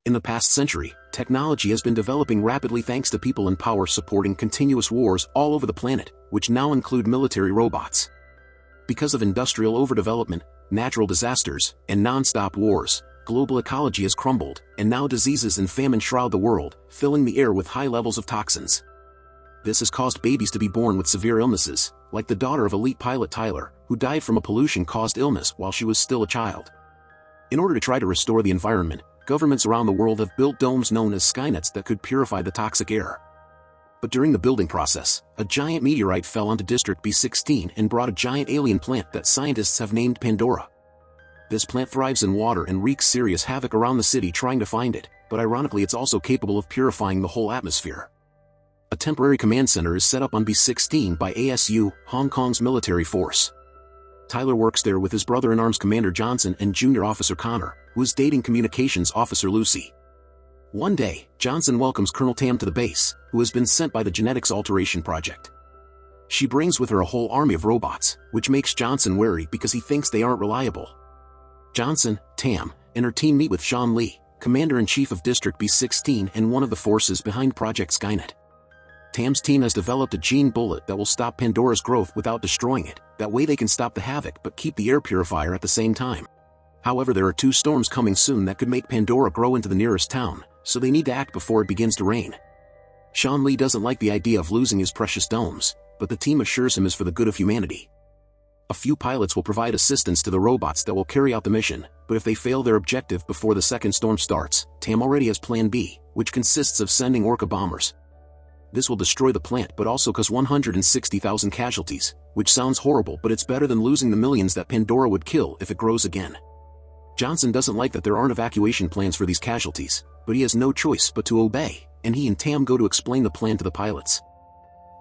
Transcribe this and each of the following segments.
In the past century, technology has been developing rapidly thanks to people in power supporting continuous wars all over the planet, which now include military robots. Because of industrial overdevelopment, natural disasters, and non-stop wars, global ecology has crumbled, and now diseases and famine shroud the world, filling the air with high levels of toxins. This has caused babies to be born with severe illnesses, like the daughter of elite pilot Tyler, who died from a pollution-caused illness while she was still a child. In order to try to restore the environment, governments around the world have built domes known as skynets that could purify the toxic air. But during the building process, a giant meteorite fell onto District B16 and brought a giant alien plant that scientists have named Pandora. This plant thrives in water and wreaks serious havoc around the city trying to find it, but ironically it's also capable of purifying the whole atmosphere. A temporary command center is set up on B16 by ASU, Hong Kong's military force. Tyler works there with his brother-in-arms Commander Johnson and Junior Officer Connor, who is dating Communications Officer Lucy. One day, Johnson welcomes Colonel Tam to the base, who has been sent by the Genetics Alteration Project. She brings with her a whole army of robots, which makes Johnson wary because he thinks they aren't reliable. Johnson, Tam, and her team meet with Sean Lee, Commander-in-Chief of District B16 and one of the forces behind Project Skynet. Tam's team has developed a gene bullet that will stop Pandora's growth without destroying it, that way they can stop the havoc but keep the air purifier at the same time. However, there are 2 storms coming soon that could make Pandora grow into the nearest town, so they need to act before it begins to rain. Sean Lee doesn't like the idea of losing his precious domes, but the team assures him it's for the good of humanity. A few pilots will provide assistance to the robots that will carry out the mission, but if they fail their objective before the second storm starts, Tam already has Plan B, which consists of sending Orca bombers. This will destroy the plant but also cause 160,000 casualties, which sounds horrible, but it's better than losing the millions that Pandora would kill if it grows again. Johnson doesn't like that there aren't evacuation plans for these casualties, but he has no choice but to obey, and he and Tam go to explain the plan to the pilots.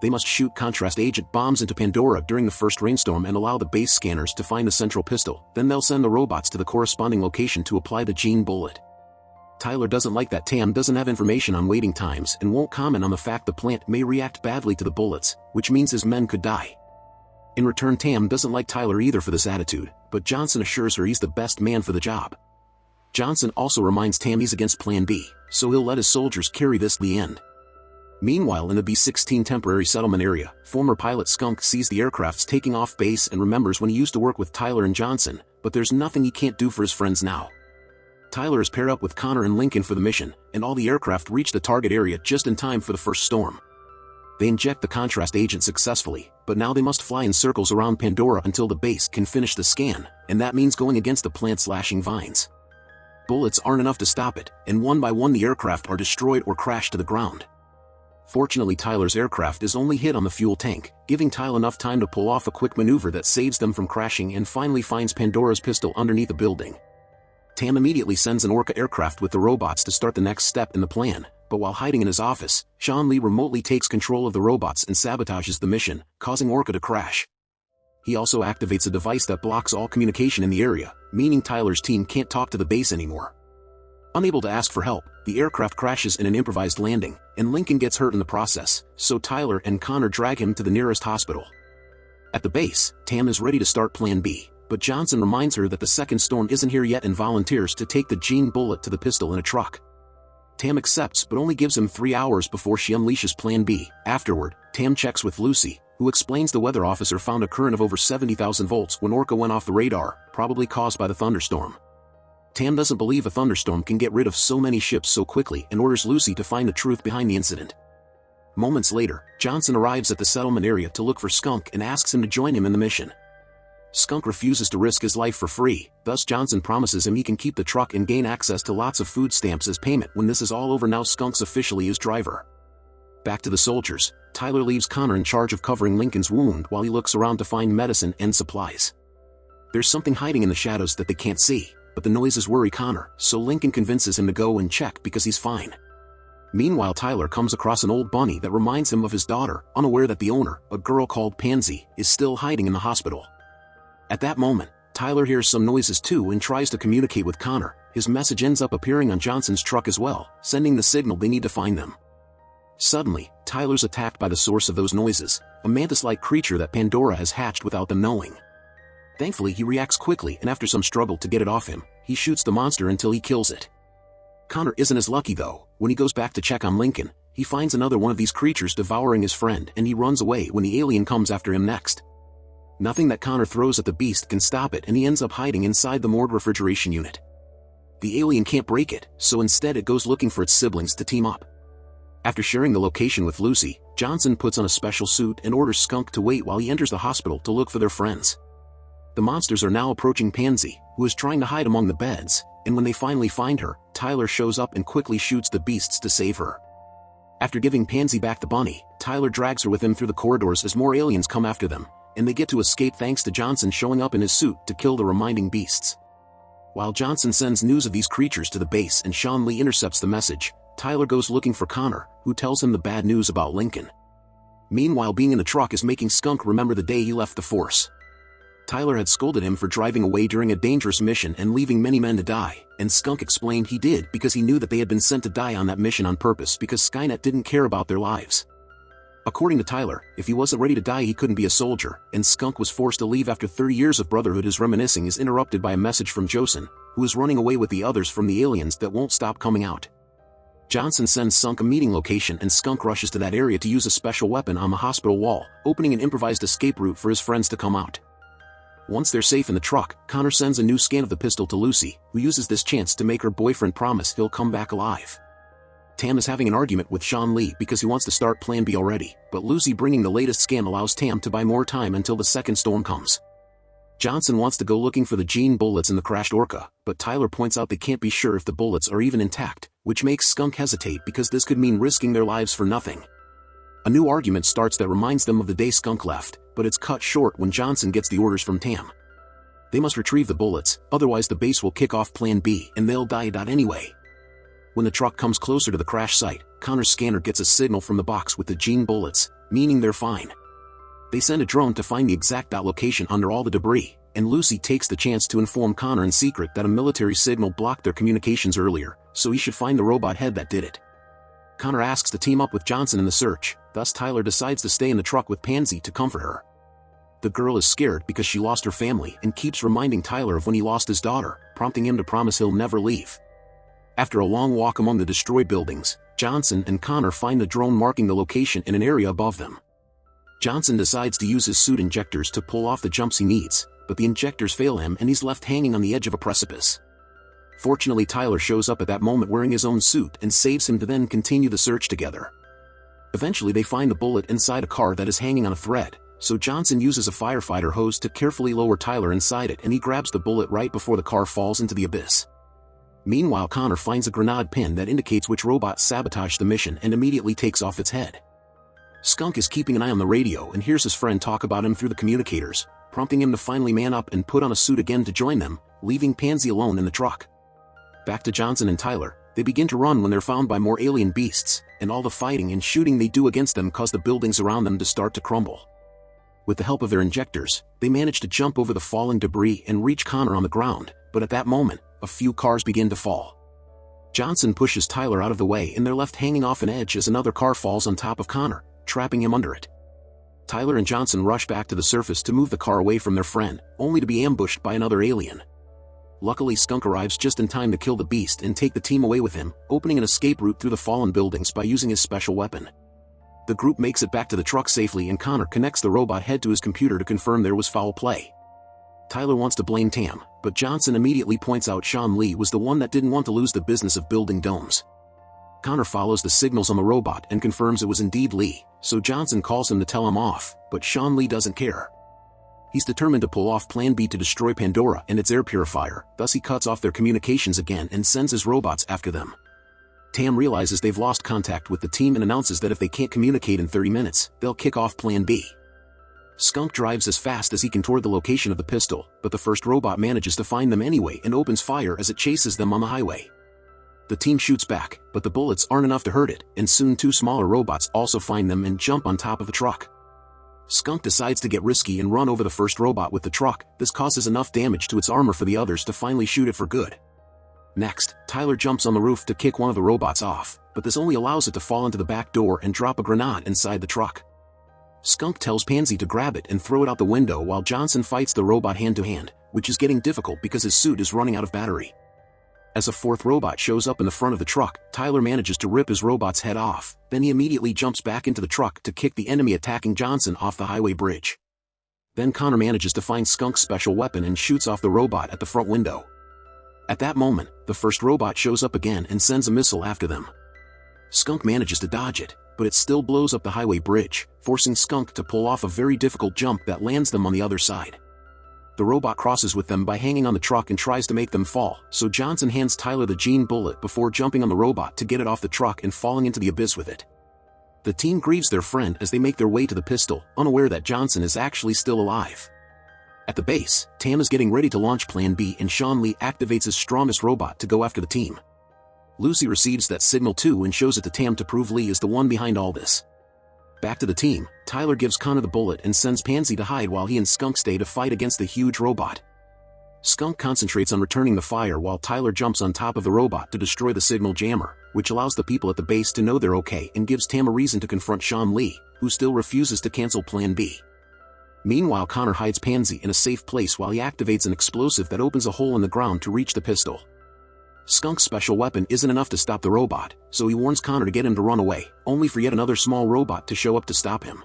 They must shoot contrast agent bombs into Pandora during the first rainstorm and allow the base scanners to find the central pistol, then they'll send the robots to the corresponding location to apply the gene bullet. Tyler doesn't like that Tam doesn't have information on waiting times and won't comment on the fact the plant may react badly to the bullets, which means his men could die. In return, Tam doesn't like Tyler either for this attitude, but Johnson assures her he's the best man for the job. Johnson also reminds Tam he's against Plan B, so he'll let his soldiers carry this to the end. Meanwhile, in the B-16 temporary settlement area, former pilot Skunk sees the aircrafts taking off base and remembers when he used to work with Tyler and Johnson, but there's nothing he can't do for his friends now. Tyler is paired up with Connor and Lincoln for the mission, and all the aircraft reach the target area just in time for the first storm. They inject the contrast agent successfully, but now they must fly in circles around Pandora until the base can finish the scan, and that means going against the plant's lashing vines. Bullets aren't enough to stop it, and one by one the aircraft are destroyed or crash to the ground. Fortunately, Tyler's aircraft is only hit on the fuel tank, giving Tyler enough time to pull off a quick maneuver that saves them from crashing and finally finds Pandora's pistol underneath a building. Tam immediately sends an Orca aircraft with the robots to start the next step in the plan, but while hiding in his office, Sean Lee remotely takes control of the robots and sabotages the mission, causing Orca to crash. He also activates a device that blocks all communication in the area, meaning Tyler's team can't talk to the base anymore. Unable to ask for help, the aircraft crashes in an improvised landing, and Lincoln gets hurt in the process, so Tyler and Connor drag him to the nearest hospital. At the base, Tam is ready to start Plan B, but Johnson reminds her that the second storm isn't here yet and volunteers to take the gene bullet to the pistol in a truck. Tam accepts but only gives him 3 hours before she unleashes Plan B. Afterward, Tam checks with Lucy, who explains the weather officer found a current of over 70,000 volts when Orca went off the radar, probably caused by the thunderstorm. Tam doesn't believe a thunderstorm can get rid of so many ships so quickly and orders Lucy to find the truth behind the incident. Moments later, Johnson arrives at the settlement area to look for Skunk and asks him to join him in the mission. Skunk refuses to risk his life for free, thus Johnson promises him he can keep the truck and gain access to lots of food stamps as payment when this is all over. Now Skunk's officially his driver. Back to the soldiers, Tyler leaves Connor in charge of covering Lincoln's wound while he looks around to find medicine and supplies. There's something hiding in the shadows that they can't see, but the noises worry Connor, so Lincoln convinces him to go and check because he's fine. Meanwhile, Tyler comes across an old bunny that reminds him of his daughter, unaware that the owner, a girl called Pansy, is still hiding in the hospital. At that moment, Tyler hears some noises too and tries to communicate with Connor. His message ends up appearing on Johnson's truck as well, sending the signal they need to find them. Suddenly, Tyler's attacked by the source of those noises, a mantis-like creature that Pandora has hatched without them knowing. Thankfully, he reacts quickly and after some struggle to get it off him, he shoots the monster until he kills it. Connor isn't as lucky though. When he goes back to check on Lincoln, he finds another one of these creatures devouring his friend and he runs away when the alien comes after him next. Nothing that Connor throws at the beast can stop it and he ends up hiding inside the moored refrigeration unit. The alien can't break it, so instead it goes looking for its siblings to team up. After sharing the location with Lucy, Johnson puts on a special suit and orders Skunk to wait while he enters the hospital to look for their friends. The monsters are now approaching Pansy, who is trying to hide among the beds, and when they finally find her, Tyler shows up and quickly shoots the beasts to save her. After giving Pansy back the bunny, Tyler drags her with him through the corridors as more aliens come after them, and they get to escape thanks to Johnson showing up in his suit to kill the remaining beasts. While Johnson sends news of these creatures to the base and Sean Lee intercepts the message, Tyler goes looking for Connor, who tells him the bad news about Lincoln. Meanwhile, being in the truck is making Skunk remember the day he left the force. Tyler had scolded him for driving away during a dangerous mission and leaving many men to die, and Skunk explained he did because he knew that they had been sent to die on that mission on purpose because Skynet didn't care about their lives. According to Tyler, if he wasn't ready to die he couldn't be a soldier, and Skunk was forced to leave after 30 years of brotherhood. His reminiscing is interrupted by a message from Josen, who is running away with the others from the aliens that won't stop coming out. Johnson sends Skunk a meeting location and Skunk rushes to that area to use a special weapon on the hospital wall, opening an improvised escape route for his friends to come out. Once they're safe in the truck, Connor sends a new scan of the pistol to Lucy, who uses this chance to make her boyfriend promise he'll come back alive. Tam is having an argument with Sean Lee because he wants to start Plan B already, but Lucy bringing the latest scan allows Tam to buy more time until the second storm comes. Johnson wants to go looking for the gene bullets in the crashed Orca, but Tyler points out they can't be sure if the bullets are even intact, which makes Skunk hesitate because this could mean risking their lives for nothing. A new argument starts that reminds them of the day Skunk left, but it's cut short when Johnson gets the orders from Tam. They must retrieve the bullets, otherwise the base will kick off Plan B and they'll die anyway. When the truck comes closer to the crash site, Connor's scanner gets a signal from the box with the gene bullets, meaning they're fine. They send a drone to find the exact location under all the debris, and Lucy takes the chance to inform Connor in secret that a military signal blocked their communications earlier, so he should find the robot head that did it. Connor asks to team up with Johnson in the search, thus Tyler decides to stay in the truck with Pansy to comfort her. The girl is scared because she lost her family and keeps reminding Tyler of when he lost his daughter, prompting him to promise he'll never leave. After a long walk among the destroyed buildings, Johnson and Connor find the drone marking the location in an area above them. Johnson decides to use his suit injectors to pull off the jumps he needs, but the injectors fail him and he's left hanging on the edge of a precipice. Fortunately, Tyler shows up at that moment wearing his own suit and saves him to then continue the search together. Eventually they find the bullet inside a car that is hanging on a thread, so Johnson uses a firefighter hose to carefully lower Tyler inside it and he grabs the bullet right before the car falls into the abyss. Meanwhile, Connor finds a grenade pin that indicates which robot sabotaged the mission and immediately takes off its head. Skunk is keeping an eye on the radio and hears his friend talk about him through the communicators, prompting him to finally man up and put on a suit again to join them, leaving Pansy alone in the truck. Back to Johnson and Tyler, they begin to run when they're found by more alien beasts, and all the fighting and shooting they do against them cause the buildings around them to start to crumble. With the help of their injectors, they manage to jump over the falling debris and reach Connor on the ground, but at that moment, a few cars begin to fall. Johnson pushes Tyler out of the way and they're left hanging off an edge as another car falls on top of Connor, trapping him under it. Tyler and Johnson rush back to the surface to move the car away from their friend, only to be ambushed by another alien. Luckily, Skunk arrives just in time to kill the beast and take the team away with him, opening an escape route through the fallen buildings by using his special weapon. The group makes it back to the truck safely and Connor connects the robot head to his computer to confirm there was foul play. Tyler wants to blame Tam, but Johnson immediately points out Sean Lee was the one that didn't want to lose the business of building domes. Connor follows the signals on the robot and confirms it was indeed Lee, so Johnson calls him to tell him off, but Sean Lee doesn't care. He's determined to pull off Plan B to destroy Pandora and its air purifier, thus he cuts off their communications again and sends his robots after them. Tam realizes they've lost contact with the team and announces that if they can't communicate in 30 minutes, they'll kick off Plan B. Skunk drives as fast as he can toward the location of the pistol, but the first robot manages to find them anyway and opens fire as it chases them on the highway. The team shoots back, but the bullets aren't enough to hurt it, and soon two smaller robots also find them and jump on top of the truck. Skunk decides to get risky and run over the first robot with the truck. This causes enough damage to its armor for the others to finally shoot it for good. Next, Tyler jumps on the roof to kick one of the robots off, but this only allows it to fall into the back door and drop a grenade inside the truck. Skunk tells Pansy to grab it and throw it out the window while Johnson fights the robot hand-to-hand, which is getting difficult because his suit is running out of battery. As a fourth robot shows up in the front of the truck, Tyler manages to rip his robot's head off, then he immediately jumps back into the truck to kick the enemy attacking Johnson off the highway bridge. Then Connor manages to find Skunk's special weapon and shoots off the robot at the front window. At that moment, the first robot shows up again and sends a missile after them. Skunk manages to dodge it, but it still blows up the highway bridge, forcing Skunk to pull off a very difficult jump that lands them on the other side. The robot crosses with them by hanging on the truck and tries to make them fall, so Johnson hands Tyler the gene bullet before jumping on the robot to get it off the truck and falling into the abyss with it. The team grieves their friend as they make their way to the pistol, unaware that Johnson is actually still alive. At the base, Tam is getting ready to launch Plan B and Sean Lee activates his strongest robot to go after the team. Lucy receives that signal too and shows it to Tam to prove Lee is the one behind all this. Back to the team, Tyler gives Connor the bullet and sends Pansy to hide while he and Skunk stay to fight against the huge robot. Skunk concentrates on returning the fire while Tyler jumps on top of the robot to destroy the signal jammer, which allows the people at the base to know they're okay and gives Tam a reason to confront Sean Lee, who still refuses to cancel Plan B. Meanwhile, Connor hides Pansy in a safe place while he activates an explosive that opens a hole in the ground to reach the pistol. Skunk's special weapon isn't enough to stop the robot, so he warns Connor to get him to run away, only for yet another small robot to show up to stop him.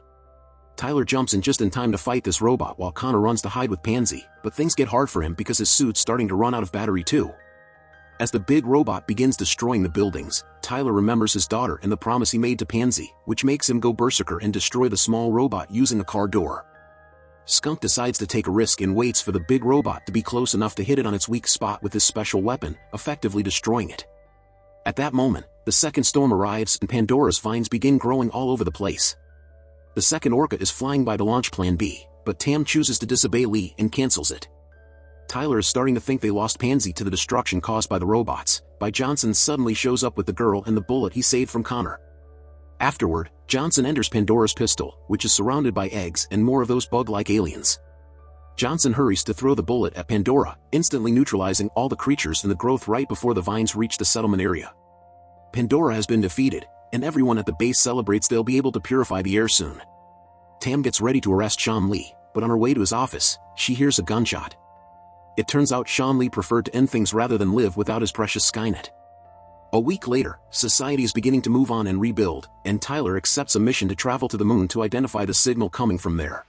Tyler jumps in just in time to fight this robot while Connor runs to hide with Pansy, but things get hard for him because his suit's starting to run out of battery too. As the big robot begins destroying the buildings, Tyler remembers his daughter and the promise he made to Pansy, which makes him go berserker and destroy the small robot using a car door. Skunk decides to take a risk and waits for the big robot to be close enough to hit it on its weak spot with his special weapon, effectively destroying it. At that moment, the second storm arrives and Pandora's vines begin growing all over the place. The second Orca is flying by to launch Plan B, but Tam chooses to disobey Lee and cancels it. Tyler is starting to think they lost Pansy to the destruction caused by the robots, but Johnson suddenly shows up with the girl and the bullet he saved from Connor. Afterward, Johnson enters Pandora's pistol, which is surrounded by eggs and more of those bug-like aliens. Johnson hurries to throw the bullet at Pandora, instantly neutralizing all the creatures in the growth right before the vines reach the settlement area. Pandora has been defeated, and everyone at the base celebrates they'll be able to purify the air soon. Tam gets ready to arrest Sean Lee, but on her way to his office, she hears a gunshot. It turns out Sean Lee preferred to end things rather than live without his precious Skynet. A week later, society is beginning to move on and rebuild, and Tyler accepts a mission to travel to the moon to identify the signal coming from there.